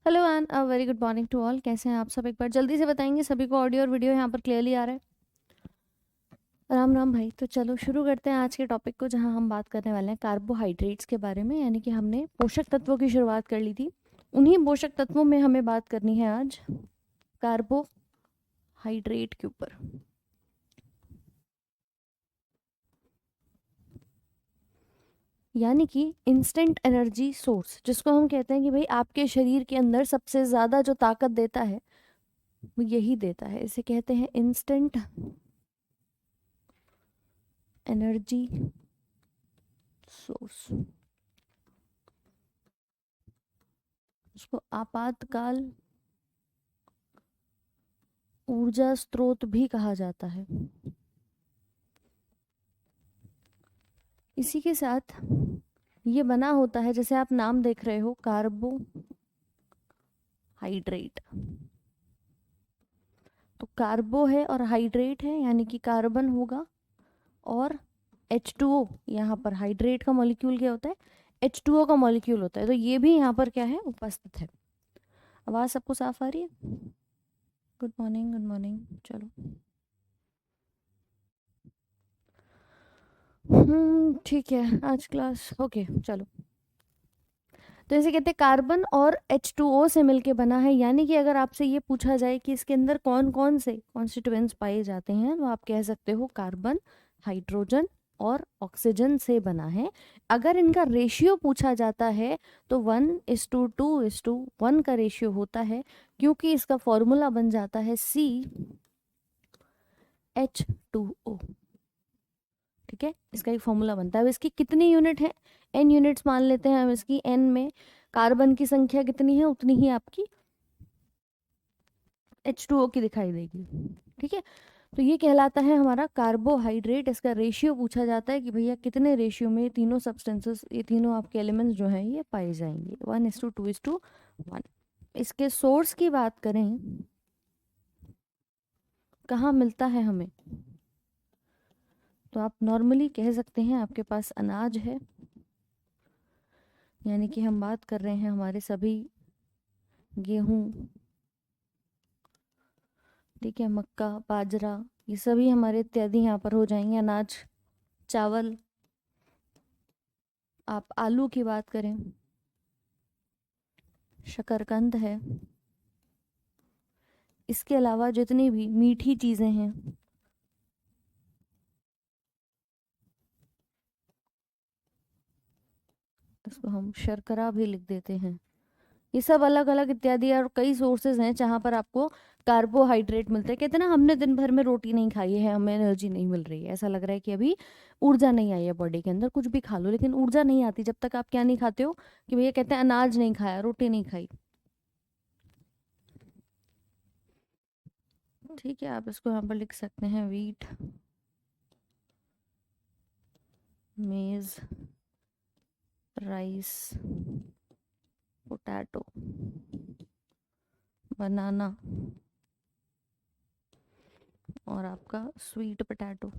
Hello and a very good morning to all. कैसे हैं आप सब? एक बार जल्दी से बताएंगे सभी को ऑडियो और वीडियो यहाँ पर क्लियरली आ रहा है? राम राम भाई। तो चलो शुरू करते हैं आज के टॉपिक को, जहाँ हम बात करने वाले हैं कार्बोहाइड्रेट्स के बारे में। यानी कि हमने पोषक तत्वों की शुरुआत कर ली थी, उन्हीं पोषक तत्वों में हमें बात करनी है आज कार्बोहाइड्रेट के ऊपर। यानी कि इंस्टेंट एनर्जी सोर्स, जिसको हम कहते हैं कि भाई आपके शरीर के अंदर सबसे ज़्यादा जो ताकत देता है वो यही देता है। इसे कहते हैं इंस्टेंट एनर्जी सोर्स। उसको आपातकाल ऊर्जा स्रोत भी कहा जाता है। इसी के साथ ये बना होता है, जैसे आप नाम देख रहे हो, कार्बोहाइड्रेट। तो कार्बो है और हाइड्रेट है, यानी कि कार्बन होगा और H2O। यहाँ पर हाइड्रेट का मॉलिक्यूल क्या होता है? H2O का मॉलिक्यूल होता है। तो ये भी यहाँ पर क्या है? उपस्थित है। आवाज़ सबको साफ आ रही है? Good morning, good morning. चलो ठीक है, आज क्लास ओके। चलो, तो इसे कहते हैं कार्बन और H2O से मिलके बना है। यानी कि अगर आपसे ये पूछा जाए कि इसके अंदर कौन कौन से कॉन्स्टिट्यूएंट्स पाए जाते हैं, तो आप कह सकते हो कार्बन, हाइड्रोजन और ऑक्सीजन से बना है। अगर इनका रेशियो पूछा जाता है तो 1:2:1 का रेशियो होता है, क्योंकि इसका फॉर्मूला बन जाता है CH2O। ठीक है, इसका एक फॉर्मूला बनता है। अब इसकी कितनी यूनिट है? n यूनिट्स मान लेते हैं हम इसकी। n में कार्बन की संख्या कितनी है उतनी ही आपकी H2O की दिखाई देगी। ठीक है, तो ये कहलाता है हमारा कार्बोहाइड्रेट। इसका रेशियो पूछा जाता है कि भैया कितने रेशियो में ये तीनों सब्सटेंसेस, ये तीनों आपके एलिमेंट्स जो हैं ये पाए जाएंगे। 1:2:1। इसके सोर्स की बात करें, कहाँ मिलता है हमें, तो आप नॉर्मली कह सकते हैं आपके पास अनाज है। यानी कि हम बात कर रहे हैं हमारे सभी गेहूँ, ठीक है, मक्का, बाजरा, ये सभी हमारे इत्यादि यहाँ पर हो जाएंगे अनाज। चावल, आप आलू की बात करें, शकरकंद है। इसके अलावा जितनी भी मीठी चीज़ें हैं, इसको हम शर्करा भी लिख देते हैं। ये सब अलग अलग इत्यादि और कई सोर्सेज हैं जहाँ पर आपको कार्बोहाइड्रेट मिलते हैं। कहते हैं ना, हमने दिन भर में रोटी नहीं खाई है, हमें एनर्जी नहीं मिल रही है, ऐसा लग रहा है कि अभी ऊर्जा नहीं आई है बॉडी के अंदर। कुछ भी खा लो लेकिन ऊर्जा नहीं आती जब तक आप क्या नहीं खाते हो, कि भैया कहते हैं अनाज नहीं खाया, रोटी नहीं खाई। ठीक है, आप इसको यहाँ पर लिख सकते हैं वीट, मेज, राइस, पोटैटो, बनाना और आपका स्वीट पोटैटो।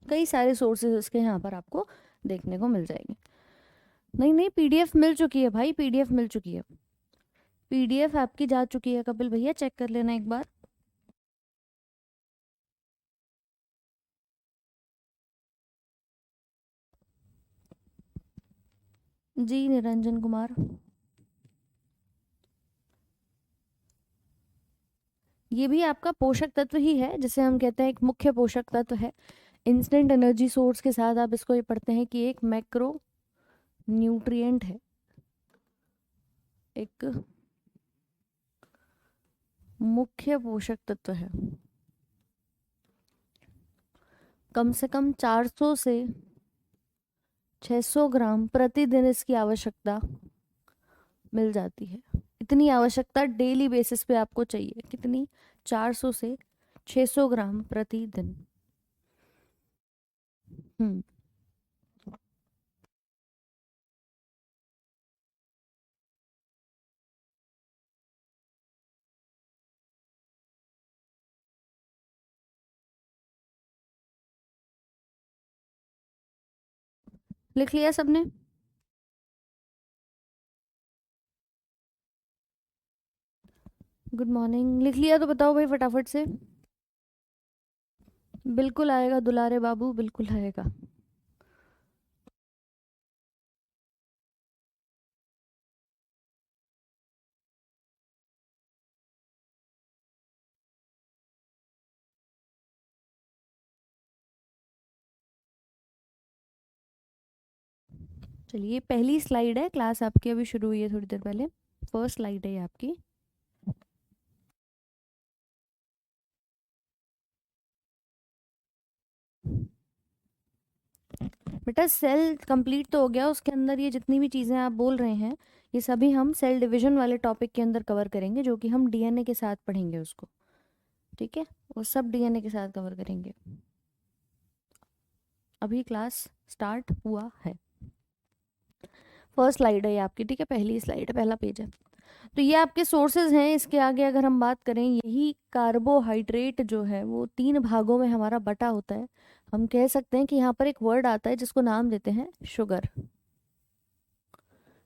कई सारे सोर्सेज इसके यहाँ पर आपको देखने को मिल जाएंगे। नहीं नहीं, पीडीएफ मिल चुकी है भाई, पीडीएफ मिल चुकी है। पीडीएफ आपकी जा चुकी है कपिल भैया, चेक कर लेना एक बार। जी निरंजन कुमार, ये भी आपका पोषक तत्व ही है, जिसे हम कहते हैं एक मुख्य पोषक तत्व है। इंस्टेंट एनर्जी सोर्स के साथ आप इसको ये पढ़ते हैं कि एक मैक्रो न्यूट्रिएंट है, एक मुख्य पोषक तत्व है। कम से कम 400 से 600 ग्राम प्रतिदिन इसकी आवश्यकता मिल जाती है। इतनी आवश्यकता डेली बेसिस पे आपको चाहिए। कितनी? 400 से 600 ग्राम प्रतिदिन। हम्म लिख लिया सबने? Good morning. लिख लिया तो बताओ भाई फटाफट से। बिल्कुल आएगा दुलारे बाबू, बिल्कुल आएगा। चलिए, पहली स्लाइड है, क्लास आपकी अभी शुरू हुई है थोड़ी देर पहले। फर्स्ट स्लाइड है ये आपकी। बेटा सेल कंप्लीट तो हो गया, उसके अंदर ये जितनी भी चीज़ें आप बोल रहे हैं ये सभी हम सेल डिवीजन वाले टॉपिक के अंदर कवर करेंगे, जो कि हम डीएनए के साथ पढ़ेंगे उसको। ठीक है, वो सब डीएनए के साथ कवर करेंगे। अभी क्लास स्टार्ट हुआ है। फर्स्ट स्लाइड है ये आपकी, ठीक है, पहली स्लाइड है, पहला पेज है। तो ये आपके सोर्सेज हैं। इसके आगे अगर हम बात करें, यही कार्बोहाइड्रेट जो है वो 3 भागों में हमारा बटा होता है। हम कह सकते हैं कि यहाँ पर एक वर्ड आता है जिसको नाम देते हैं शुगर।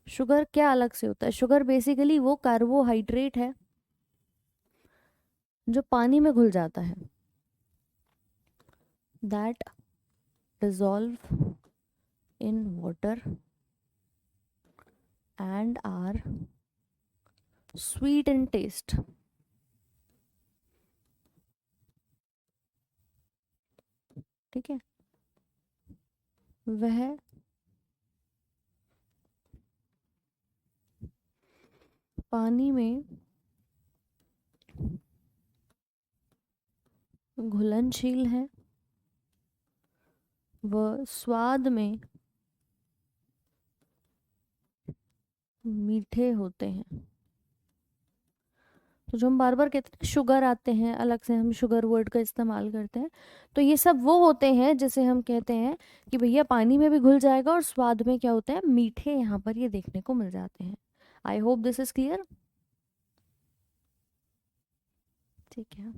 शुगर क्या अलग से होता है? शुगर बेसिकली वो कार्बोहाइड्रेट है जो पानी में घुल जाता है, that dissolve in water and are sweet in taste. ठीक है, वह पानी में घुलनशील है, वह स्वाद में मीठे होते हैं। तो जो हम बार बार कहते हैं शुगर आते हैं, अलग से हम शुगर वर्ड का इस्तेमाल करते हैं, तो ये सब वो होते हैं जिसे हम कहते हैं कि भैया पानी में भी घुल जाएगा और स्वाद में क्या होता है, मीठे यहाँ पर ये देखने को मिल जाते हैं। I hope this is clear. ठीक है,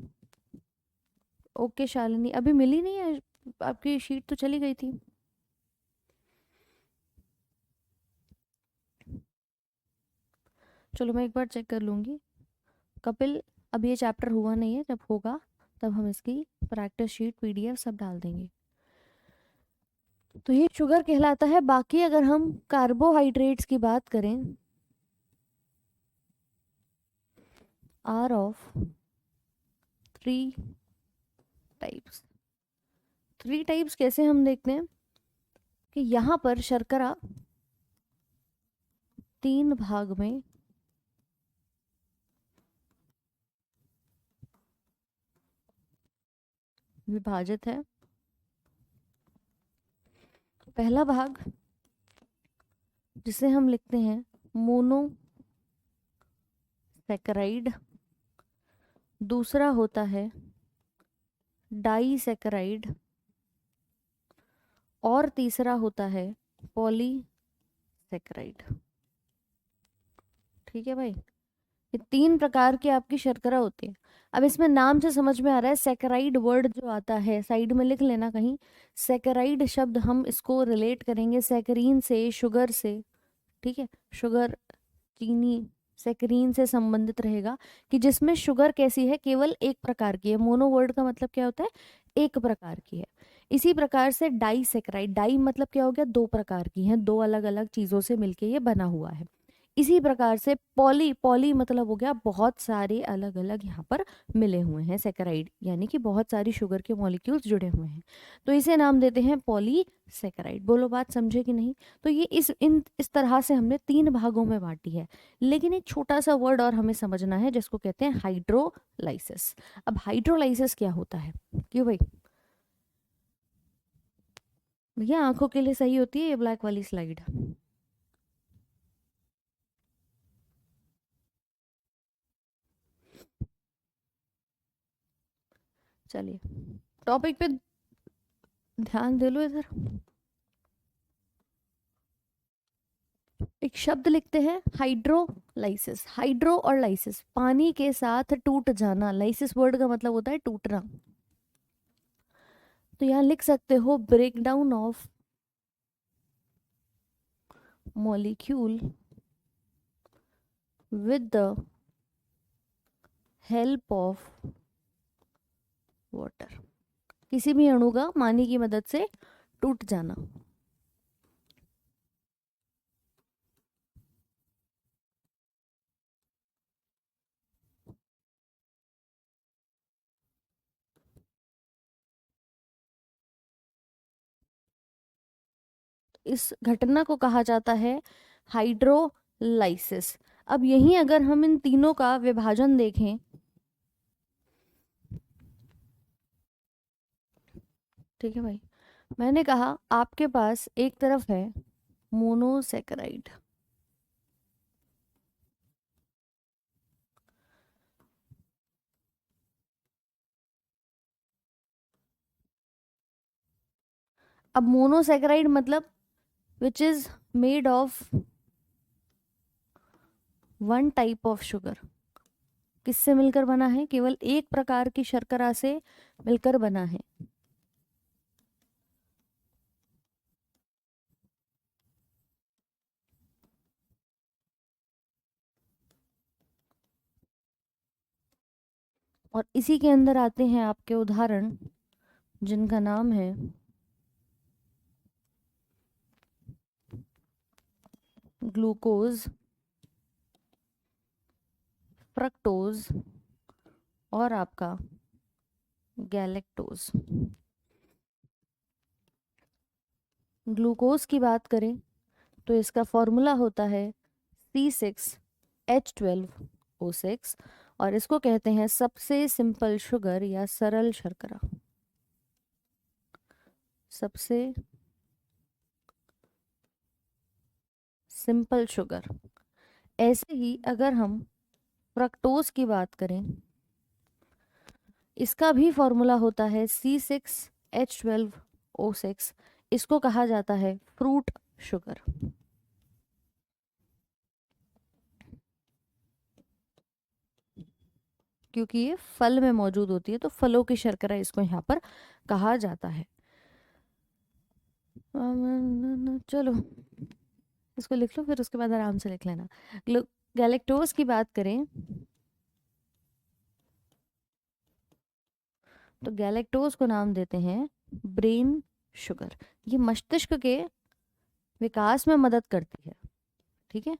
ओके शालिनी, अभी मिली नहीं है आपकी शीट तो चली गई थी। चलो मैं एक बार चेक कर लूँगी। कपिल, अब ये चैप्टर हुआ नहीं है, जब होगा तब हम इसकी प्रैक्टिस शीट पीडीएफ सब डाल देंगे। तो ये शुगर कहलाता है। बाकी अगर हम कार्बोहाइड्रेट्स की बात करें, आर ऑफ 3 टाइप्स। 3 टाइप्स कैसे हम देखते हैं कि यहाँ पर शर्करा 3 भाग में विभाजित है। पहला भाग जिसे हम लिखते हैं मोनोसैकेराइड, दूसरा होता है डाइसैकेराइड, और तीसरा होता है पॉलीसैकेराइड। ठीक है भाई, ये 3 प्रकार की आपकी शर्करा होती है। अब इसमें नाम से समझ में आ रहा है, सैकेराइड वर्ड जो आता है साइड में लिख लेना कहीं। सैकेराइड शब्द हम इसको रिलेट करेंगे सैकरीन से, शुगर से। ठीक है, शुगर, चीनी, सैकरीन से संबंधित रहेगा कि जिसमें शुगर कैसी है, केवल एक प्रकार की है। मोनो वर्ड का मतलब क्या होता है, एक प्रकार की है। इसी प्रकार से डाइसैकेराइड, डाई मतलब क्या हो गया, 2 प्रकार की है, 2 अलग अलग चीजों से मिलके ये बना हुआ है। इसी प्रकार से पॉली, पॉली मतलब हो गया बहुत सारे अलग अलग यहाँ पर मिले हुए हैं सैकेराइड, यानी कि बहुत सारी शुगर के मॉलिक्यूल्स जुड़े हुए हैं, तो इसे नाम देते हैं पॉलीसैकेराइड। बोलो बात समझे कि नहीं? तो ये इस तरह से हमने 3 भागों में बांटी है। लेकिन एक छोटा सा वर्ड और हमें समझना है जिसको कहते हैं हाइड्रोलाइसिस। अब हाइड्रोलाइसिस क्या होता है? क्यों भाई? भैया आंखों के लिए सही होती है ये ब्लैक वाली स्लाइड। चलिए टॉपिक पे ध्यान दे लो इधर। एक शब्द लिखते हैं हाइड्रोलाइसिस। हाइड्रो और लाइसिस, पानी के साथ टूट जाना। लाइसिस वर्ड का मतलब होता है टूटना। तो यहाँ लिख सकते हो breakdown of molecule with the help of water, किसी भी अणु का पानी की मदद से टूट जाना। इस घटना को कहा जाता है हाइड्रोलाइसिस। अब यहीं अगर हम इन तीनों का विभाजन देखें, ठीक है भाई, मैंने कहा आपके पास एक तरफ है मोनोसेकेराइड, अब मोनोसेकेराइड मतलब which is made of one type of sugar, किससे मिलकर बना है? केवल एक प्रकार की शर्करा से मिलकर बना है। और इसी के अंदर आते हैं आपके उदाहरण जिनका नाम है ग्लूकोज, फ्रक्टोज और आपका गैलेक्टोज। ग्लूकोज की बात करें तो इसका फॉर्मूला होता है C6H12O6 और इसको कहते हैं सबसे सिंपल शुगर या सरल शर्करा, सबसे सिंपल शुगर। ऐसे ही अगर हम फ्रक्टोज की बात करें, इसका भी फॉर्मूला होता है C6H12O6, इसको कहा जाता है फ्रूट शुगर। क्योंकि ये फल में मौजूद होती है तो फलों की शर्करा इसको यहाँ पर कहा जाता है। चलो इसको लिख लो, फिर उसके बाद आराम से लिख लेना। गैलेक्टोज की बात करें तो गैलेक्टोज को नाम देते हैं ब्रेन शुगर। ये मस्तिष्क के विकास में मदद करती है, ठीक है,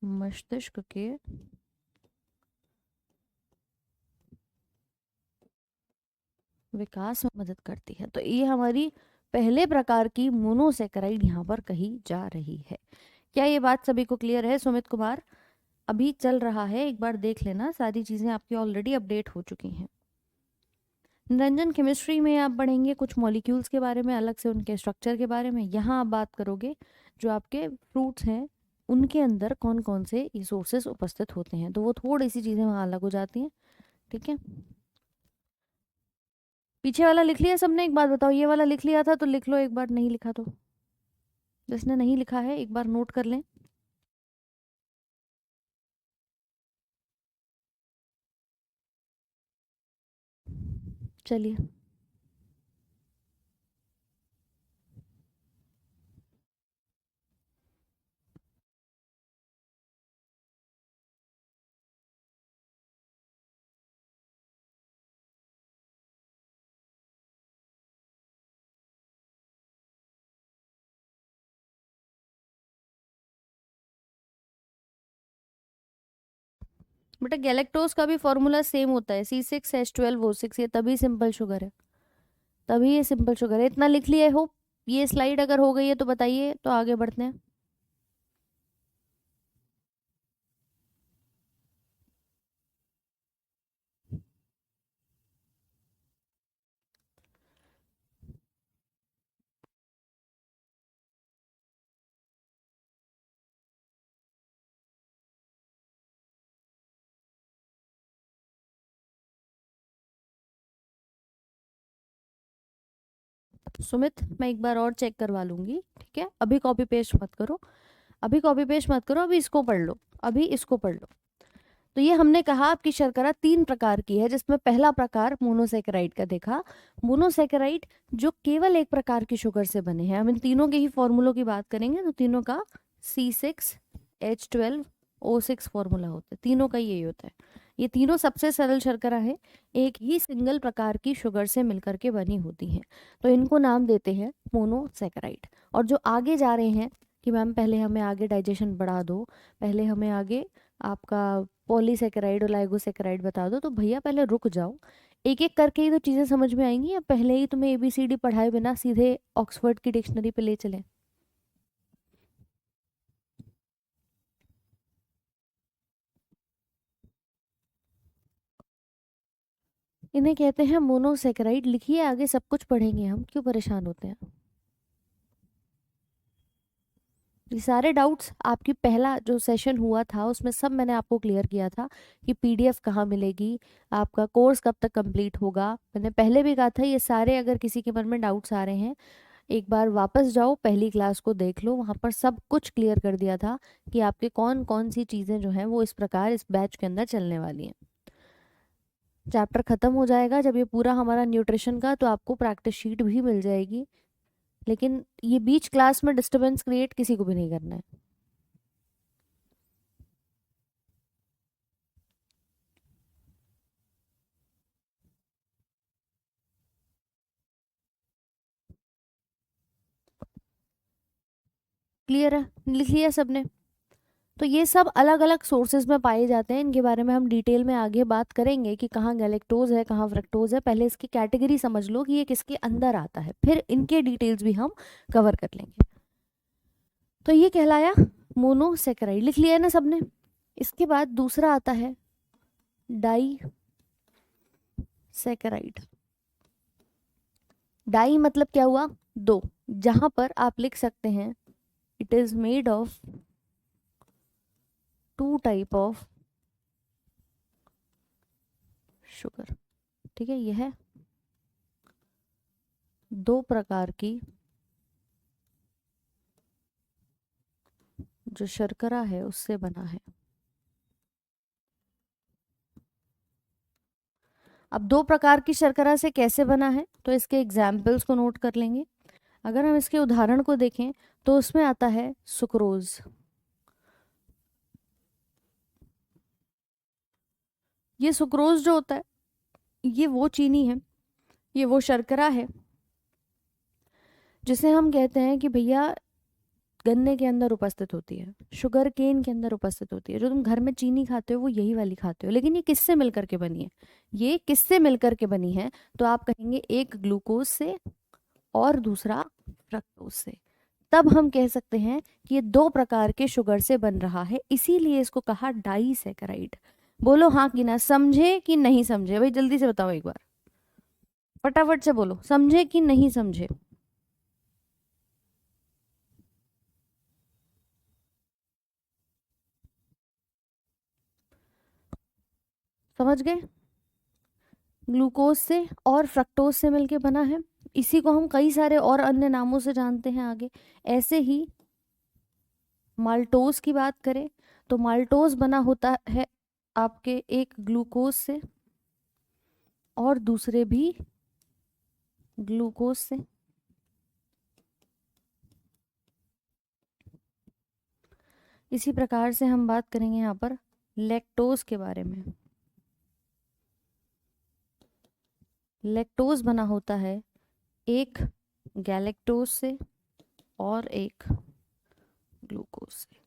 मस्तिष्क के विकास में मदद करती है। तो ये हमारी पहले प्रकार की मोनोसेकेराइड यहाँ पर कही जा रही है। क्या ये बात सभी को क्लियर है? सुमित कुमार, अभी चल रहा है, एक बार देख लेना, सारी चीज़ें आपकी ऑलरेडी अपडेट हो चुकी हैं। निरंजन, केमिस्ट्री में आप पढ़ेंगे कुछ मॉलिक्यूल्स के बारे में, अलग से उनके स्ट्रक्चर के बारे में। यहाँ आप बात करोगे जो आपके फ्रूट्स हैं उनके अंदर कौन कौन से रिसोर्सेज उपस्थित होते हैं, तो वो थोड़ी सी चीज़ें वहाँ अलग हो जाती हैं, ठीक है। पीछे वाला लिख लिया सबने? एक बात बताओ, ये वाला लिख लिया था तो लिख लो, एक बार नहीं लिखा तो जिसने नहीं लिखा है एक बार नोट कर लें। चलिए, बेटा गैलेक्टोज का भी फॉर्मूला सेम होता है C6H12O6, ये तभी सिंपल शुगर है, तभी ये सिंपल शुगर है। इतना लिख लिया हो? ये स्लाइड अगर हो गई है तो बताइए, तो आगे बढ़ते हैं। सुमित, मैं एक बार और चेक करवा लूंगी, ठीक है, अभी कॉपी पेस्ट मत करो, अभी कॉपी पेस्ट मत करो, अभी इसको पढ़ लो, अभी इसको पढ़ लो। तो ये हमने कहा आपकी शर्करा 3 प्रकार की है, जिसमें पहला प्रकार मोनोसेकेराइड का देखा। मोनोसेकेराइड जो केवल एक प्रकार की शुगर से बने हैं, हम इन तीनों के ही फॉर्मूलों की बात करेंगे, तो तीनों का C6H12O6 फॉर्मूला होता है, तीनों का यही होता है। ये तीनों सबसे सरल शर्करा है, एक ही सिंगल प्रकार की शुगर से मिलकर के बनी होती हैं, तो इनको नाम देते हैं मोनोसेकेराइड। और जो आगे जा रहे हैं कि मैम पहले हमें आगे डाइजेशन बढ़ा दो, पहले हमें आगे आपका पॉलीसेकेराइड और लाइगोसेकेराइड बता दो, तो भैया पहले रुक जाओ, एक एक करके ही तो चीज़ें समझ में आएंगी, या पहले ही तुम्हें ABCD पढ़ाए बिना सीधे ऑक्सफोर्ड की डिक्शनरी पे ले चलें? इन्हें कहते हैं मोनोसेकेराइड। लिखिए, आगे सब कुछ पढ़ेंगे हम, क्यों परेशान होते हैं। ये सारे डाउट्स आपकी पहला जो सेशन हुआ था उसमें सब मैंने आपको क्लियर किया था कि PDF कहाँ मिलेगी, आपका कोर्स कब तक कंप्लीट होगा। मैंने पहले भी कहा था ये सारे, अगर किसी के मन में डाउट्स आ रहे हैं, एक बार वापस जाओ पहली क्लास को देख लो, वहाँ पर सब कुछ क्लियर कर दिया था कि आपके कौन कौन सी चीज़ें जो हैं वो इस प्रकार इस बैच के अंदर चलने वाली हैं। चैप्टर ख़त्म हो जाएगा जब ये पूरा हमारा न्यूट्रिशन का, तो आपको प्रैक्टिस शीट भी मिल जाएगी, लेकिन ये बीच क्लास में डिस्टरबेंस क्रिएट किसी को भी नहीं करना है। क्लियर है, लिख लिया सबने? तो ये सब अलग अलग सोर्सेज में पाए जाते हैं, इनके बारे में हम डिटेल में आगे बात करेंगे कि कहाँ गैलेक्टोज है, कहाँ फ्रक्टोज है। पहले इसकी कैटेगरी समझ लो कि ये किसके अंदर आता है, फिर इनके डिटेल्स भी हम कवर कर लेंगे। तो ये कहलाया मोनोसेकेराइड, लिख लिया है ना सबने? इसके बाद दूसरा आता है डाई सेकेराइड। डाई मतलब क्या हुआ? दो, जहां पर आप लिख सकते हैं it is made of two type of sugar. ठीक है, यह है दो प्रकार की जो शर्करा है उससे बना है। अब दो प्रकार की शर्करा से कैसे बना है, तो इसके एग्जाम्पल्स को नोट कर लेंगे। अगर हम इसके उदाहरण को देखें तो उसमें आता है सुक्रोज। ये सुक्रोज जो होता है ये वो चीनी है, ये वो शर्करा है जिसे हम कहते हैं कि भैया गन्ने के अंदर उपस्थित होती है, शुगर केन के अंदर उपस्थित होती है। जो तुम घर में चीनी खाते हो वो यही वाली खाते हो, लेकिन ये किससे मिलकर के बनी है? ये किससे मिलकर के बनी है? तो आप कहेंगे एक ग्लूकोज से और दूसरा फ्रक्टोज से। तब हम कह सकते हैं कि ये दो प्रकार के शुगर से बन रहा है, इसीलिए इसको कहा डाइसेकेराइड। बोलो हाँ कि ना, समझे कि नहीं समझे? भाई जल्दी से बताओ, एक बार फटाफट से बोलो, समझे कि नहीं समझे? समझ गए? ग्लूकोज से और फ्रक्टोज से मिलके बना है। इसी को हम कई सारे और अन्य नामों से जानते हैं आगे। ऐसे ही माल्टोज की बात करें तो माल्टोज बना होता है आपके एक ग्लूकोज से और दूसरे भी ग्लूकोज से। इसी प्रकार से हम बात करेंगे यहाँ पर लैक्टोज के बारे में। लैक्टोज बना होता है एक गैलेक्टोज से और एक ग्लूकोज से।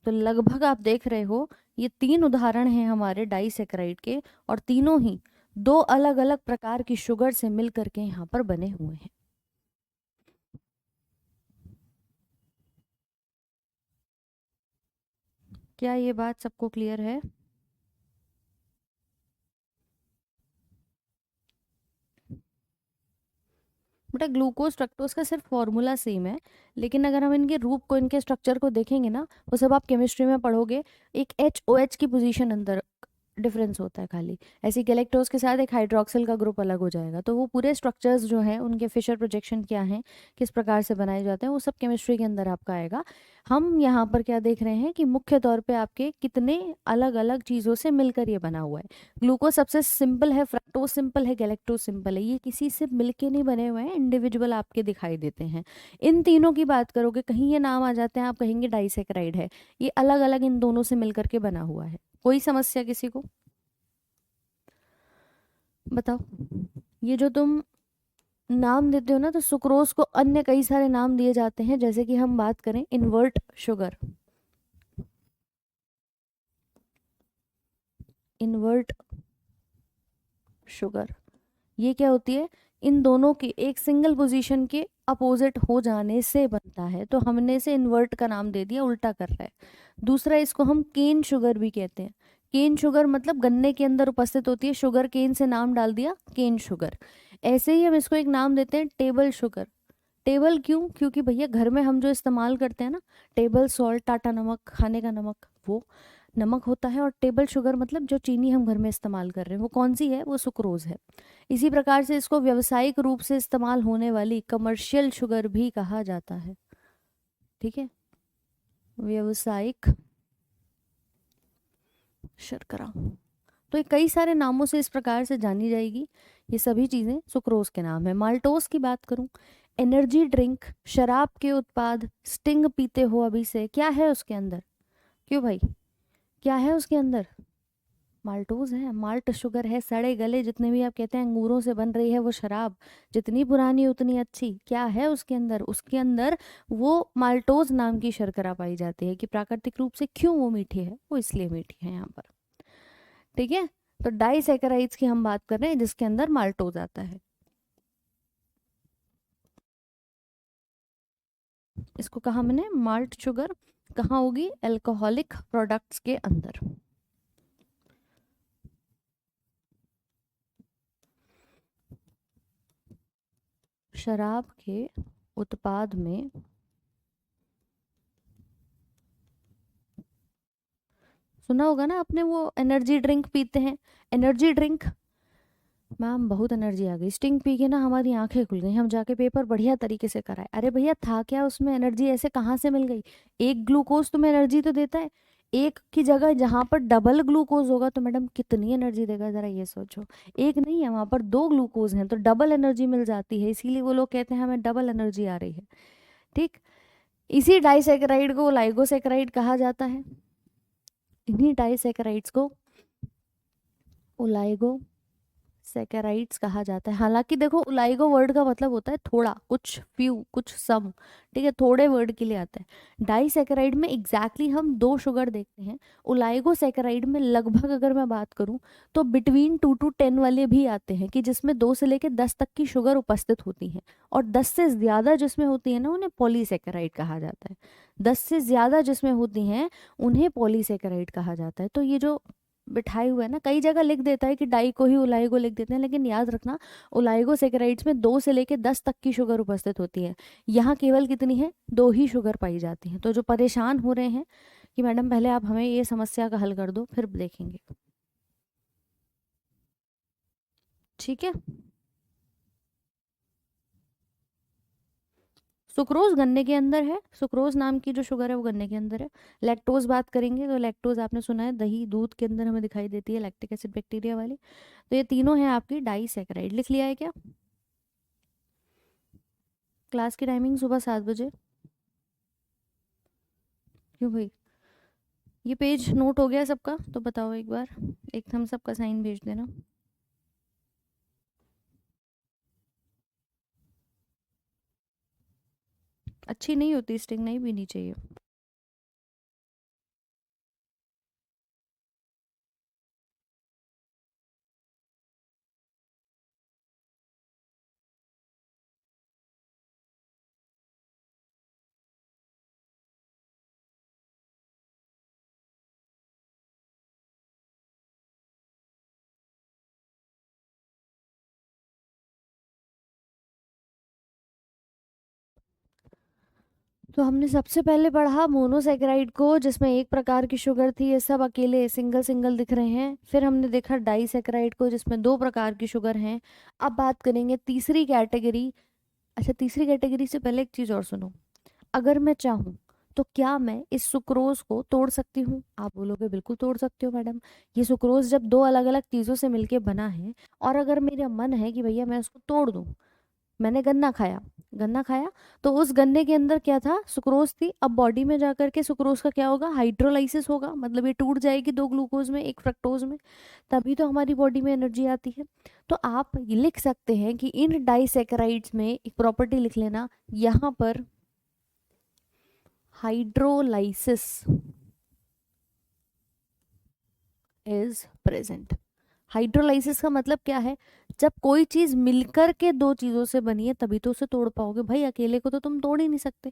तो लगभग आप देख रहे हो ये तीन उदाहरण हैं हमारे डाइसेकेराइड के, और तीनों ही दो अलग अलग प्रकार की शुगर से मिल करके यहाँ पर बने हुए हैं। क्या ये बात सबको क्लियर है? बेटा ग्लूकोज फ्रक्टोज का सिर्फ फॉर्मूला सेम है, लेकिन अगर हम इनके रूप को, इनके स्ट्रक्चर को देखेंगे ना, वो सब आप केमिस्ट्री में पढ़ोगे। एक HOH की पोजीशन अंदर डिफरेंस होता है खाली। ऐसे गैलेक्टोज के साथ एक हाइड्रोक्सिल का ग्रुप अलग हो जाएगा, तो वो पूरे स्ट्रक्चर्स जो हैं उनके फिशर प्रोजेक्शन क्या हैं, किस प्रकार से बनाए जाते हैं, वो सब केमिस्ट्री के अंदर आपका आएगा। हम यहाँ पर क्या देख रहे हैं कि मुख्य तौर पे आपके कितने अलग अलग चीज़ों से मिलकर ये बना हुआ है। ग्लूकोज सबसे सिंपल है, फ्रक्टोज सिंपल है, गैलेक्टोज सिंपल है, ये किसी से मिलके नहीं बने हुए हैं, इंडिविजुअल आपके दिखाई देते हैं। इन तीनों की बात करोगे, कहीं ये नाम आ जाते हैं, आप कहेंगे डाइसेक्राइड है, ये अलग अलग इन दोनों से मिलकर के बना हुआ है। कोई समस्या किसी को? बताओ। ये जो तुम नाम देते हो ना, तो सुक्रोज को अन्य कई सारे नाम दिए जाते हैं, जैसे कि हम बात करें इन्वर्ट शुगर। इन्वर्ट शुगर ये क्या होती है? इन दोनों की एक सिंगल पोजीशन के अपोजिट हो जाने से बनता है, तो हमने इसे इन्वर्ट का नाम दे दिया, उल्टा कर रहा है। दूसरा, इसको हम केन शुगर भी कहते हैं। केन शुगर मतलब गन्ने के अंदर उपस्थित होती है, शुगर केन से नाम डाल दिया केन शुगर। ऐसे ही हम इसको एक नाम देते हैं टेबल शुगर। टेबल क्यों? क्योंकि भैया घर में हम जो इस्तेमाल करते हैं ना, टेबल सॉल्ट, टाटा नमक, खाने का नमक, वो नमक होता है। और टेबल शुगर मतलब जो चीनी हम घर में इस्तेमाल कर रहे हैं, वो कौन सी है? वो सुक्रोज है। इसी प्रकार से इसको व्यावसायिक रूप से इस्तेमाल होने वाली कमर्शियल शुगर भी कहा जाता है। ठीक है, व्यावसायिक शर्करा। तो ये कई सारे नामों से इस प्रकार से जानी जाएगी। ये सभी चीज़ें सुक्रोज के नाम है। माल्टोस की बात करूं, एनर्जी ड्रिंक, शराब के उत्पाद, स्टिंग पीते हो अभी से, क्या है उसके अंदर? क्यों भाई, क्या है उसके अंदर? माल्टोज है, माल्ट शुगर है। सड़े गले जितने भी आप कहते हैं अंगूरों से बन रही है वो शराब, जितनी पुरानी उतनी अच्छी, क्या है उसके अंदर? उसके अंदर वो माल्टोज नाम की शर्करा पाई जाती है। कि प्राकृतिक रूप से क्यों वो मीठी है? वो इसलिए मीठी है यहाँ पर। ठीक है, तो डाइसैकेराइड्स की हम बात कर रहे हैं जिसके अंदर माल्टोज आता है। इसको कहा मैंने माल्ट शुगर, कहाँ होगी? अल्कोहलिक प्रोडक्ट्स के अंदर। शराब के उत्पाद में सुना होगा ना आपने, वो एनर्जी ड्रिंक पीते हैं। एनर्जी ड्रिंक, मैम बहुत एनर्जी आ गई, स्टिंग पी के ना हमारी आंखें खुल गई, हम जाके पेपर बढ़िया तरीके से कराए। अरे भैया था क्या उसमें एनर्जी? ऐसे कहाँ से मिल गई? एक ग्लूकोज तुम्हें एनर्जी तो देता है, एक की जगह जहाँ पर डबल ग्लूकोज होगा तो मैडम कितनी एनर्जी देगा, जरा ये सोचो। एक नहीं है वहाँ पर, दो ग्लूकोज हैं तो डबल एनर्जी मिल जाती है, इसीलिए वो लोग कहते हैं हमें डबल एनर्जी आ रही है। ठीक, इसी डाइसैकेराइड को ओलाइगोसैकेराइड कहा जाता है। इन्हीं डाइसैकेराइड्स को ओलाइगो सैकेराइड्स कहा जाता है। हालांकि देखो, ओलाइगो वर्ड का मतलब होता है थोड़ा, कुछ, फ्यू, कुछ, सम। ठीक है, थोड़े वर्ड के लिए आता है। डाइसैकेराइड में एग्जैक्टली हम दो शुगर देखते हैं। ओलाइगो सैकेराइड में लगभग अगर मैं बात करूं तो बिटवीन 2 to 10 वाले भी आते हैं, कि जिसमें 2 से लेकर 10 तक की शुगर उपस्थित होती हैं। और 10 से ज़्यादा जिसमें होती है ना, उन्हें पॉलीसैकेराइड कहा जाता है। 10 से ज़्यादा जिसमें होती हैं उन्हें पॉलीसैकेराइड कहा जाता है। तो ये जो बिठाए हुए है ना, कई जगह लिख देता है कि डाई को ही ओलाइगो लिख देते हैं, लेकिन याद रखना ओलाइगो सेकेराइड्स में 2 से लेकर 10 तक की शुगर उपस्थित होती है। यहाँ केवल कितनी है? दो ही शुगर पाई जाती हैं। तो जो परेशान हो रहे हैं कि मैडम पहले आप हमें ये समस्या का हल कर दो फिर देखेंगे। ठीक है, सुक्रोज गन्ने के अंदर है, सुक्रोज नाम की जो शुगर है वो गन्ने के अंदर है। लैक्टोज बात करेंगे तो लैक्टोज आपने सुना है दही दूध के अंदर हमें दिखाई देती है, लैक्टिक एसिड बैक्टीरिया वाली। तो ये तीनों हैं आपकी डाइसैकेराइड। लिख लिया है क्या? क्लास की टाइमिंग सुबह 7 बजे। क्यों भाई, ये पेज नोट हो गया सबका? तो बताओ एक बार, एक थम्स अप का साइन भेज देना। अच्छी नहीं होती, स्टिंग नहीं पीनी चाहिए। तो हमने सबसे पहले पढ़ा मोनोसेकेराइड को, जिसमें एक प्रकार की शुगर थी, ये सब अकेले सिंगल सिंगल दिख रहे हैं। फिर हमने देखा डाइसेकेराइड को, जिसमें दो प्रकार की शुगर हैं। अब बात करेंगे तीसरी कैटेगरी। अच्छा, तीसरी कैटेगरी से पहले एक चीज़ और सुनो। अगर मैं चाहूँ तो क्या मैं इस सुक्रोज को तोड़ सकती हूँ? आप बोलोगे बिल्कुल तोड़ सकते हो मैडम। ये सुक्रोज जब दो अलग अलग चीज़ों से मिलके बना है, और अगर मेरा मन है कि भैया मैं उसको तोड़ दूँ, मैंने गन्ना खाया तो उस गन्ने के अंदर क्या था? सुक्रोज थी। अब बॉडी में जाकर के सुक्रोज का क्या होगा? हाइड्रोलाइसिस होगा, मतलब ये टूट जाएगी दो ग्लूकोज में एक फ्रक्टोज में, तभी तो हमारी बॉडी में एनर्जी आती है। तो आप ये लिख सकते हैं कि इन डाइसेकेराइड्स में एक प्रॉपर्टी लिख लेना, यहाँ पर हाइड्रोलाइसिस इज प्रेजेंट। हाइड्रोलाइसिस का मतलब क्या है? जब कोई चीज मिलकर के दो चीजों से बनी है तभी तो उसे तोड़ पाओगे। भाई अकेले को तो तुम तोड़ ही नहीं सकते,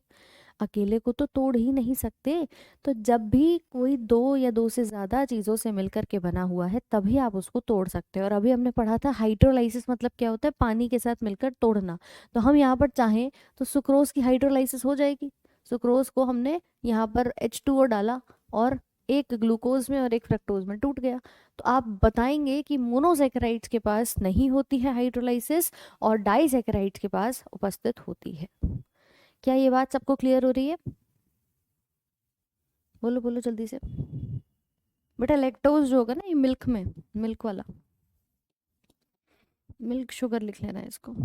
अकेले को तो तोड़ ही नहीं सकते। तो जब भी कोई दो या दो से ज्यादा चीजों से मिलकर के बना हुआ है तभी आप उसको तोड़ सकते हो। और अभी हमने पढ़ा था हाइड्रोलाइसिस मतलब क्या होता है? पानी के साथ मिलकर तोड़ना। तो हम यहाँ पर चाहें तो सुक्रोज की हाइड्रोलाइसिस हो जाएगी। सुक्रोज को हमने यहाँ पर H2O डाला और एक ग्लूकोज में और एक फ्रक्टोज में टूट गया। तो आप बताएंगे कि मोनोसेकेराइड्स के पास नहीं होती है हाइड्रोलाइसिस और डाइसेकेराइड्स के पास उपस्थित होती है। क्या ये बात सबको क्लियर हो रही है? बोलो बोलो जल्दी से। बेटा लैक्टोज जो होगा ना, ये मिल्क में, मिल्क वाला, मिल्क शुगर लिख लेना है इसको।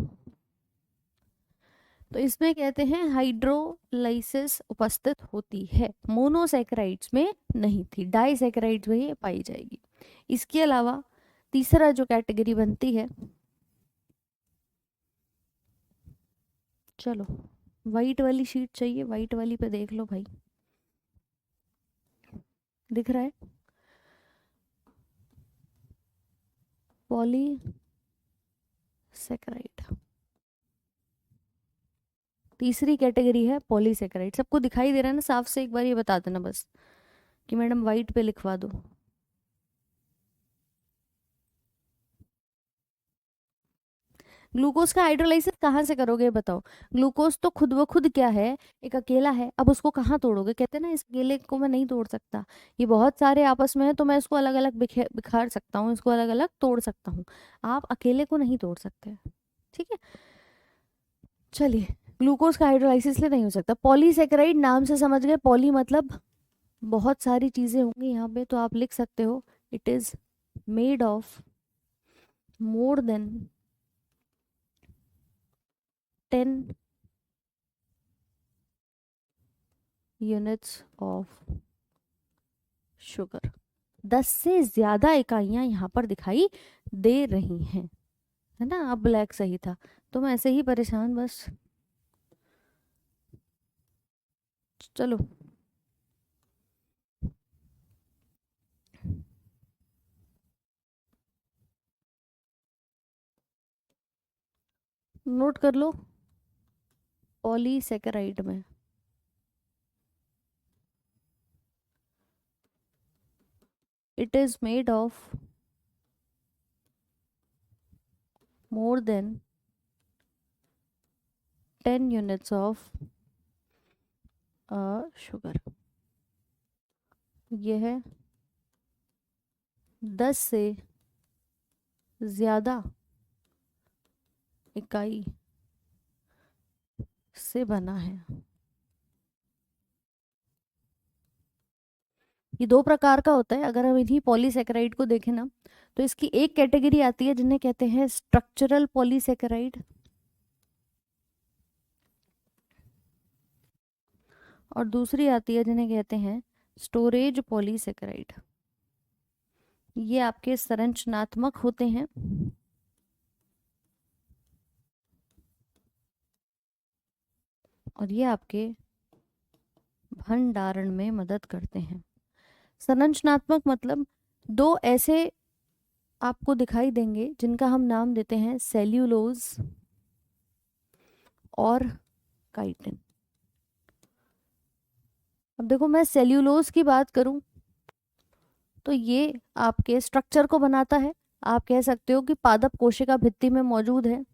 तो इसमें कहते हैं हाइड्रोलाइसिस उपस्थित होती है, मोनोसेकेराइड्स में नहीं थी, डाइसेकेराइड्स में ये पाई जाएगी। इसके अलावा तीसरा जो कैटेगरी बनती है, चलो वाइट वाली शीट चाहिए, वाइट वाली पे देख लो भाई, दिख रहा है? पॉलीसेकेराइड तीसरी कैटेगरी है, पॉलीसेकेराइड। सबको दिखाई दे रहा है ना साफ से? एक बार ये बता देना बस कि मैडम वाइट पे लिखवा दो। ग्लूकोज का हाइड्रोलाइसिस कहाँ से करोगे बताओ? ग्लूकोज तो खुद ब खुद क्या है? एक अकेला है। अब उसको कहाँ तोड़ोगे? कहते हैं ना इस अकेले को मैं नहीं तोड़ सकता, ये बहुत सारे आपस में है तो मैं इसको अलग अलग बिखार सकता हूँ, इसको अलग अलग तोड़ सकता हूँ। आप अकेले को नहीं तोड़ सकते, ठीक है? चलिए, ग्लूकोज का हाइड्रोलाइसिस इसलिए नहीं हो सकता। पॉलीसेकेराइड नाम से समझ गए, पॉली मतलब बहुत सारी चीजें होंगी यहाँ पे, तो आप लिख सकते हो it is made of more than 10 units of sugar. 10 से ज्यादा इकाइयां यहाँ पर दिखाई दे रही हैं, है ना? अब ब्लैक सही था, तुम ऐसे ही परेशान बस। चलो नोट कर लो, पॉलीसेकेराइड में it is made of more than 10 units of sugar. यह है 10 से ज्यादा इकाई से बना है। ये दो प्रकार का होता है। अगर हम इन्हीं पॉलीसेकेराइड को देखें ना, तो इसकी एक कैटेगरी आती है जिन्हें कहते हैं स्ट्रक्चरल पॉलीसेकेराइड, और दूसरी आती है जिन्हें कहते हैं स्टोरेज पॉलीसेकेराइड। ये आपके संरचनात्मक होते हैं और ये आपके भंडारण में मदद करते हैं। संरचनात्मक मतलब दो ऐसे आपको दिखाई देंगे जिनका हम नाम देते हैं सेल्यूलोज और काइटिन। अब देखो, मैं सेल्यूलोज की बात करूं तो ये आपके स्ट्रक्चर को बनाता है। आप कह सकते हो कि पादप कोशिका भित्ति में मौजूद है।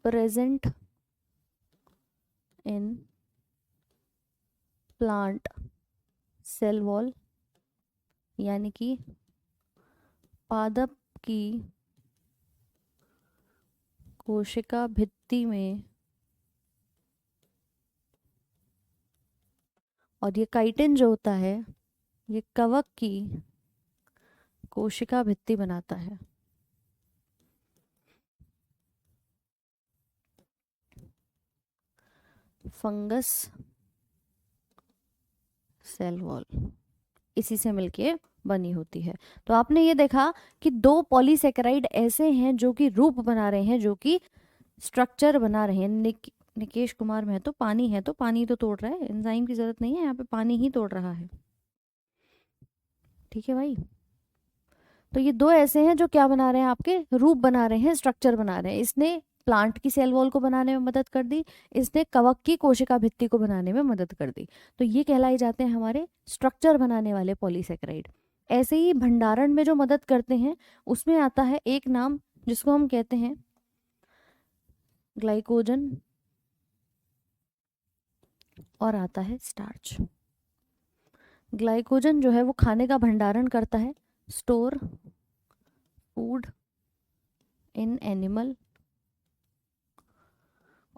Present in plant cell wall, यानी कि पादप की कोशिका भित्ति में, और ये काइटिन जो होता है ये कवक की कोशिका भित्ति बनाता है। फंगस सेल वॉल इसी से मिलके बनी होती है। तो आपने ये देखा कि दो पॉलीसेकेराइड ऐसे हैं जो कि रूप बना रहे हैं, जो कि स्ट्रक्चर बना रहे हैं। निकेश कुमार महतो, पानी है तो पानी तो तोड़ रहा है, एंजाइम की जरूरत नहीं है, यहाँ पे पानी ही तोड़ रहा है। ठीक है भाई। तो ये दो ऐसे हैं जो क्या बना रहे हैं, आपके रूप बना रहे हैं, स्ट्रक्चर बना रहे हैं। इसने प्लांट की सेल वॉल को बनाने में मदद कर दी, इसने कवक की कोशिका भित्ति को बनाने में मदद कर दी। तो ये कहलाए जाते हैं हमारे स्ट्रक्चर बनाने वाले पॉलीसेकेराइड। ऐसे ही भंडारण में जो मदद करते हैं उसमें आता है एक नाम जिसको हम कहते हैं ग्लाइकोजन, और आता है स्टार्च। ग्लाइकोजन जो है वो खाने का भंडारण करता है, स्टोर फूड इन एनिमल,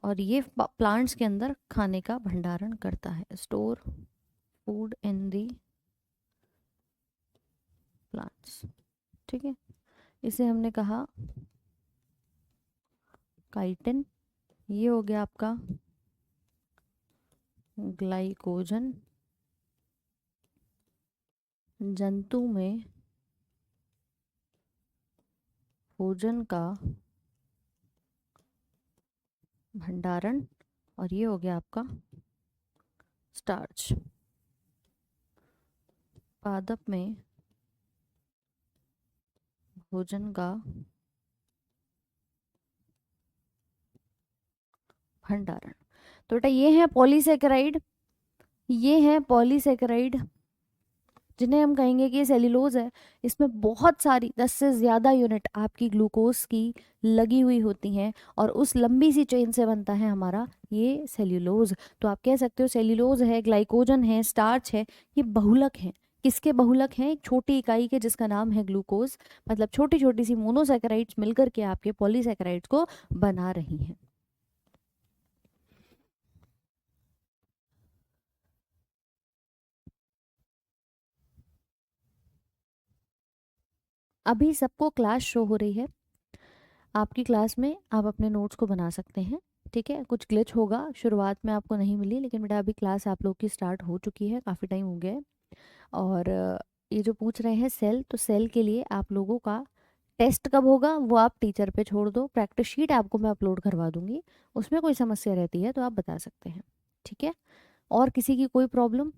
और ये प्लांट्स के अंदर खाने का भंडारण करता है, store food in the plants. ठीक है, इसे हमने कहा काइटिन। ये हो गया आपका ग्लाइकोजन। जंतु में भोजन का भंडारण, और ये हो गया आपका स्टार्च। पादप में भोजन का भंडारण। तो बेटा ये है पॉलीसेकेराइड, ये है पॉलीसेकेराइड जिन्हें हम कहेंगे कि ये सेल्यूलोज है। इसमें बहुत सारी 10 से ज़्यादा यूनिट आपकी ग्लूकोज की लगी हुई होती हैं, और उस लंबी सी चेन से बनता है हमारा ये सेल्यूलोज। तो आप कह सकते हो सेल्यूलोज है, ग्लाइकोजन है, स्टार्च है, ये बहुलक हैं। किसके बहुलक हैं? एक छोटी इकाई के जिसका नाम है ग्लूकोज। मतलब छोटी छोटी सी मोनोसेकेराइड्स मिलकर के आपके पॉलीसेकेराइड्स को बना रही हैं। अभी सबको क्लास शो हो रही है आपकी क्लास में, आप अपने नोट्स को बना सकते हैं। ठीक है, कुछ ग्लिच होगा, शुरुआत में आपको नहीं मिली, लेकिन बेटा अभी क्लास आप लोग की स्टार्ट हो चुकी है, काफ़ी टाइम हो गया है। और ये जो पूछ रहे हैं सेल, तो सेल के लिए आप लोगों का टेस्ट कब होगा वो आप टीचर पे छोड़ दो। प्रैक्टिस शीट आपको मैं अपलोड करवा दूंगी, उसमें कोई समस्या रहती है तो आप बता सकते हैं। ठीक है, और किसी की कोई प्रॉब्लम?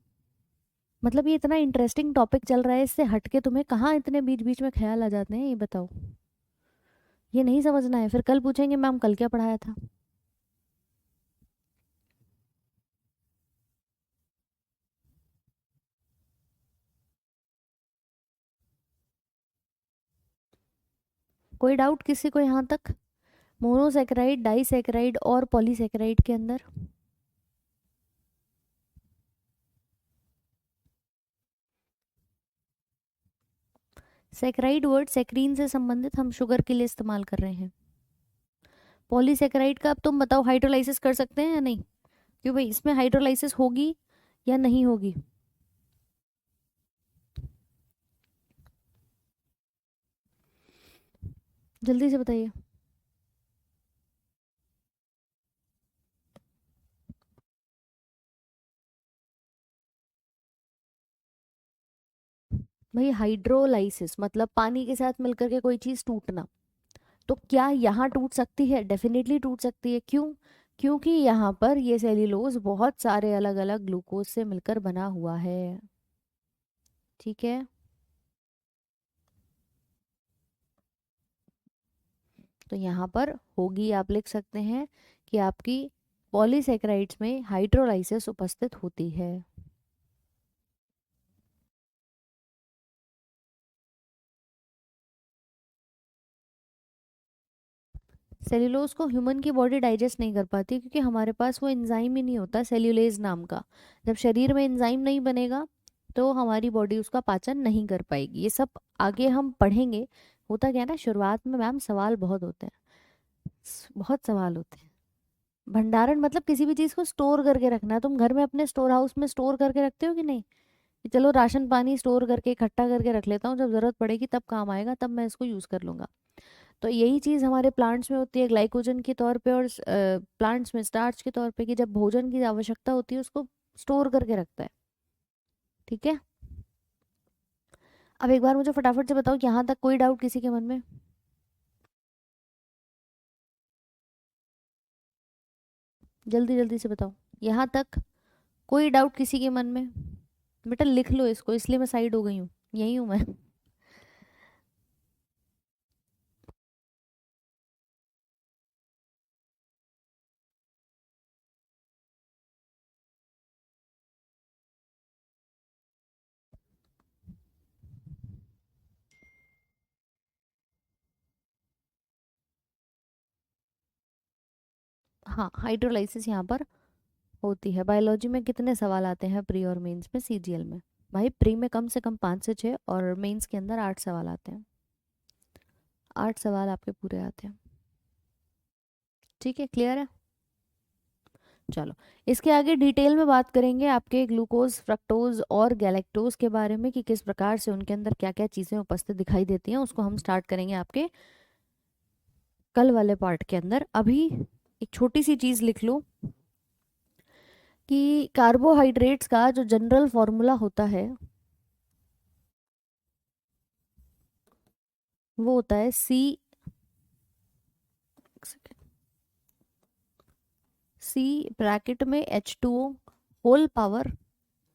मतलब ये इतना इंटरेस्टिंग टॉपिक चल रहा है, इससे हट के तुम्हें कहाँ इतने बीच बीच में ख्याल आ जाते हैं, ये बताओ। ये नहीं समझना है, फिर कल पूछेंगे मैम कल क्या पढ़ाया था। कोई डाउट किसी को यहाँ तक? मोनोसेकेराइड, डाइसेकेराइड और पॉलीसेकेराइड के अंदर सेकेराइड वर्ड सेक्रीन से संबंधित हम शुगर के लिए इस्तेमाल कर रहे हैं। पॉलीसेकेराइड का अब तुम बताओ हाइड्रोलाइसिस कर सकते हैं या नहीं? क्यों भाई, इसमें हाइड्रोलाइसिस होगी या नहीं होगी? जल्दी से बताइए। भाई हाइड्रोलाइसिस मतलब पानी के साथ मिलकर के कोई चीज टूटना। तो क्या यहाँ टूट सकती है? डेफिनेटली टूट सकती है। क्यों? क्योंकि यहाँ पर ये सेल्यूलोज बहुत सारे अलग अलग ग्लूकोज से मिलकर बना हुआ है। ठीक है, तो यहाँ पर होगी, आप लिख सकते हैं कि आपकी पॉलीसेकेराइड्स में हाइड्रोलाइसिस उपस्थित होती है। सेल्यूलोज को ह्यूमन की बॉडी डाइजेस्ट नहीं कर पाती क्योंकि हमारे पास वो एंजाइम ही नहीं होता सेल्यूलेज नाम का। जब शरीर में एंजाइम नहीं बनेगा तो हमारी बॉडी उसका पाचन नहीं कर पाएगी। ये सब आगे हम पढ़ेंगे। होता क्या है ना, शुरुआत में मैम सवाल बहुत होते हैं, बहुत सवाल होते हैं। भंडारण मतलब किसी भी चीज़ को स्टोर करके रखना। तुम घर में अपने स्टोर हाउस में स्टोर करके रखते हो कि नहीं, कि चलो राशन पानी स्टोर करके इकट्ठा करके रख लेता हूँ, जब ज़रूरत पड़ेगी तब काम आएगा, तब मैं इसको यूज़ कर लूँगा। तो यही चीज़ हमारे प्लांट्स में होती है ग्लाइकोजन के तौर पे, और प्लांट्स में स्टार्च के तौर पे, कि जब भोजन की आवश्यकता होती है उसको स्टोर करके रखता है। ठीक है, अब एक बार मुझे फटाफट से बताओ कि यहाँ तक कोई डाउट किसी के मन में? जल्दी जल्दी से बताओ, यहाँ तक कोई डाउट किसी के मन में? बेटा लिख लो इसको, इसलिए मैं साइड हो गई हूँ, यही हूँ मैं। हाँ, हाइड्रोलाइसिस यहाँ पर होती है। बायोलॉजी में कितने सवाल आते हैं प्री और मेंस में, सीजीएल में? भाई प्री में कम से कम 5 से 6 और मेंस के अंदर 8 सवाल आते हैं। 8 सवाल आपके पूरे आते हैं। ठीक है, क्लियर है? चलो, इसके आगे डिटेल में बात करेंगे आपके ग्लूकोज, फ्रक्टोज और गैलेक्टोज के बारे में, कि किस प्रकार से उनके अंदर क्या क्या चीज़ें उपस्थित दिखाई देती हैं। उसको हम स्टार्ट करेंगे आपके कल वाले पार्ट के अंदर। अभी एक छोटी सी चीज़ लिख लो कि कार्बोहाइड्रेट्स का जो जनरल फॉर्मूला होता है वो होता है सी ब्रैकेट में H2O होल पावर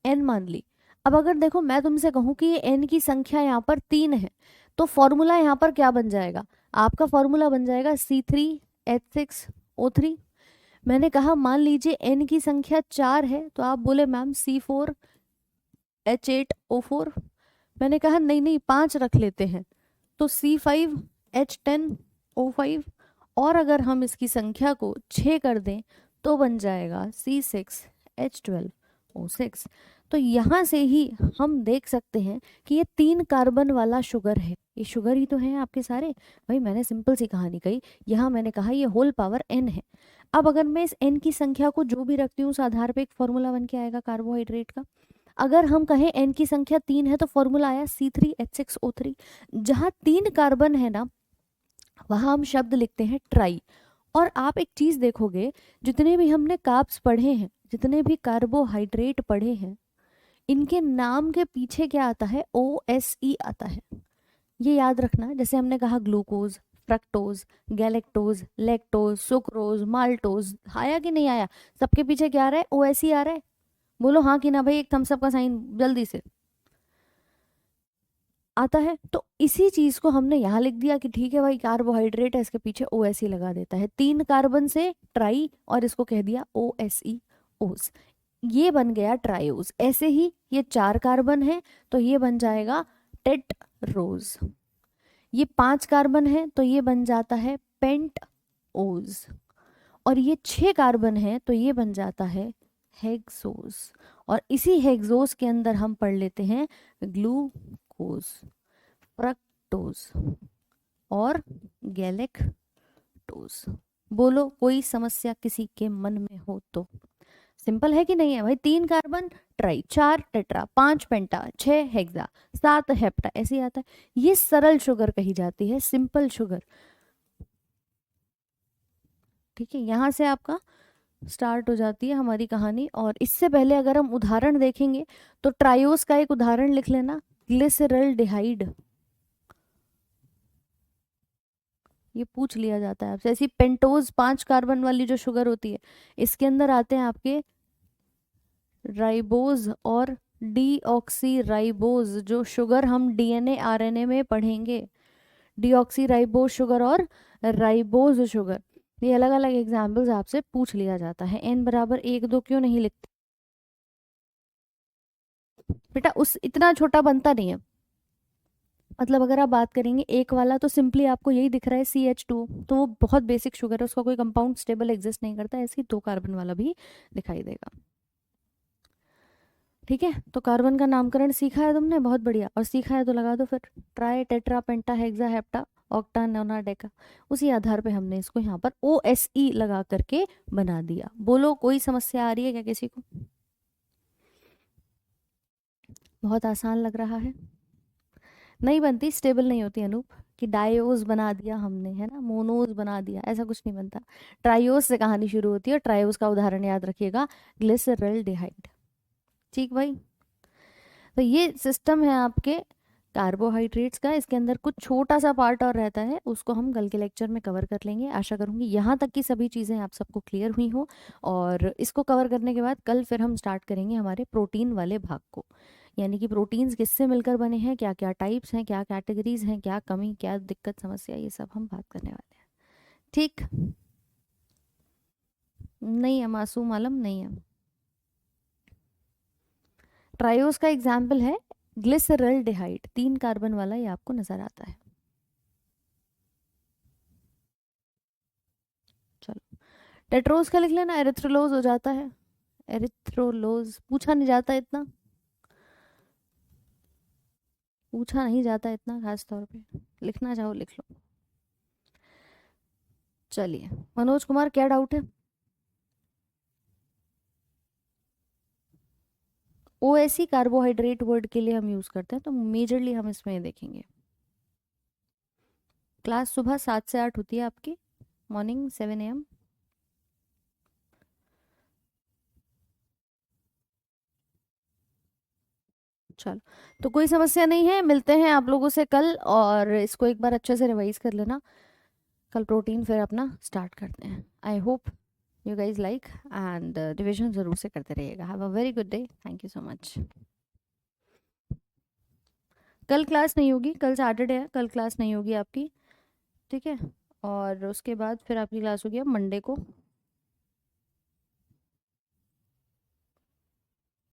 n मान ली। अब अगर देखो मैं तुमसे कहूँ कि ये n की संख्या यहाँ पर 3 है, तो फॉर्मूला यहाँ पर क्या बन जाएगा? आपका फॉर्मूला बन जाएगा C3H6O3। मैंने कहा मान लीजिए n की संख्या 4 है, तो आप बोले मैम C4H8O4। मैंने कहा नहीं नहीं 5 रख लेते हैं, तो C5H10O5। और अगर हम इसकी संख्या को 6 कर दें तो बन जाएगा C6H12O6। तो यहाँ से ही हम देख सकते हैं कि ये 3 कार्बन वाला शुगर है। ये शुगर ही तो है आपके सारे। भाई मैंने सिंपल सी कहानी कही, यहाँ मैंने कहा ये होल पावर n है। अब अगर मैं इस n की संख्या को जो भी रखती हूँ उस आधार पे एक फॉर्मूला बन के आएगा कार्बोहाइड्रेट का। अगर हम कहें n की संख्या 3 है तो फॉर्मूला आया C3H6O3। जहाँ 3 कार्बन है ना, वहाँ हम शब्द लिखते हैं ट्राई। और आप एक चीज़ देखोगे, जितने भी हमने कार्ब्स पढ़े हैं, जितने भी कार्बोहाइड्रेट पढ़े हैं, इनके नाम के पीछे क्या आता है? OSE आता है। ये याद रखना। जैसे हमने कहा glucose, fructose, galactose, lactose, sucrose, maltose, आया कि नहीं आया? सबके पीछे क्या आ रहा है? OSE आ रहा है। बोलो हाँ कि ना भाई, एक थम्स अप का साइन जल्दी से। आता है। तो इसी चीज को हमने यहाँ लिख दिया कि ठीक है भाई कार्बोहाइड्रेट है, इसके पीछे OSE लगा देता है। 3 कार्बन से ट्राई, और इसको कह दिया OSE ओस। ये बन गया ट्रायोज। ऐसे ही ये 4 कार्बन है तो ये बन जाएगा टेट्रोज। ये 5 कार्बन है तो ये बन जाता है पेंटओज। और ये 6 कार्बन है तो ये बन जाता है हेक्सोज। और इसी हेक्सोज के अंदर हम पढ़ लेते हैं ग्लूकोज, फ्रक्टोज और गैलेक्टोज। बोलो कोई समस्या किसी के मन में हो तो? सिंपल है कि नहीं है भाई? 3 कार्बन ट्राई, 4 टेट्रा, 5 पेंटा, 6 हेक्सा, 7 हेप्टा, ऐसे ही आता है। ये सरल शुगर कही जाती है, सिंपल शुगर। ठीक है, यहाँ से आपका स्टार्ट हो जाती है हमारी कहानी। और इससे पहले अगर हम उदाहरण देखेंगे तो ट्रायोस का एक उदाहरण लिख लेना, ग्लिसरल्डिहाइड। ये पूछ लिया जाता है आपसे। ऐसी पेंटोज 5 कार्बन वाली जो शुगर होती है, इसके अंदर आते हैं आपके राइबोज और डीऑक्सी राइबोज, जो शुगर हम डीएनए आरएनए में पढ़ेंगे। डीऑक्सी राइबोज शुगर और राइबोज शुगर, ये अलग अलग एग्जाम्पल्स आपसे पूछ लिया जाता है। n बराबर 1 2 क्यों नहीं लिखते बेटा? उस इतना छोटा बनता नहीं है। मतलब अगर आप बात करेंगे एक वाला, तो सिंपली आपको यही दिख रहा है CH2, तो वो बहुत बेसिक शुगर है, उसका कोई कंपाउंड स्टेबल एग्जिस्ट नहीं करता। ऐसे ही 2 कार्बन वाला भी दिखाई देगा। ठीक है, तो कार्बन का नामकरण सीखा है तुमने, बहुत बढ़िया। और सीखा है तो लगा दो फिर, tri tetra penta hexa hepta octa nona deca. उसी आधार पे हमने इसको यहाँ पर OSE लगा करके बना दिया। बोलो कोई समस्या आ रही है क्या किसी को? बहुत आसान लग रहा है। नहीं बनती, स्टेबल नहीं होती अनूप, कि डायोज बना दिया हमने, है ना, मोनोज बना दिया, ऐसा कुछ नहीं बनता। ट्रायोज से कहानी शुरू होती है। ट्रायोज का उदाहरण याद रखिएगा, ग्लिसरल्डिहाइड। ठीक भाई, तो ये सिस्टम है आपके कार्बोहाइड्रेट्स का। इसके अंदर कुछ छोटा सा पार्ट और रहता है, उसको हम कल के लेक्चर में कवर कर लेंगे। आशा करूंगी यहाँ तक की सभी चीज़ें आप सबको क्लियर हुई हो। और इसको कवर करने के बाद कल फिर हम स्टार्ट करेंगे हमारे प्रोटीन वाले भाग को, यानी कि प्रोटीन्स किससे मिलकर बने हैं, क्या क्या टाइप्स हैं, क्या कैटेगरीज हैं, क्या कमी, क्या दिक्कत, समस्या, ये सब हम बात करने वाले हैं। ठीक, नहीं है मासूम आलम, नहीं है। ट्रायोस का एग्जाम्पल है ग्लिसरल्डिहाइड, 3 कार्बन वाला, ये आपको नजर आता है। चलो, टेट्रोस का लिख लेना, एरिथ्रोलोज हो जाता है। एरिथ्रोलोज पूछा नहीं जाता इतना, पूछा नहीं जाता इतना खास तौर पे, लिखना चाहो लिख लो। चलिए मनोज कुमार, क्या डाउट है? OSE कार्बोहाइड्रेट वर्ड के लिए हम यूज करते हैं, तो मेजरली हम इसमें ये देखेंगे। क्लास सुबह 7 से 8 होती है आपकी, मॉर्निंग 7 AM। चलो, तो कोई समस्या नहीं है, मिलते हैं आप लोगों से कल, और इसको एक बार अच्छे से रिवाइज कर लेना। कल प्रोटीन फिर अपना स्टार्ट करते हैं। I hope you guys like, and revision ज़रूर से करते रहिएगा। Have a very good day, thank you so much. कल क्लास नहीं होगी, कल सैटरडे है, कल क्लास नहीं होगी आपकी। ठीक है, और उसके बाद फिर आपकी क्लास होगी अब मंडे को।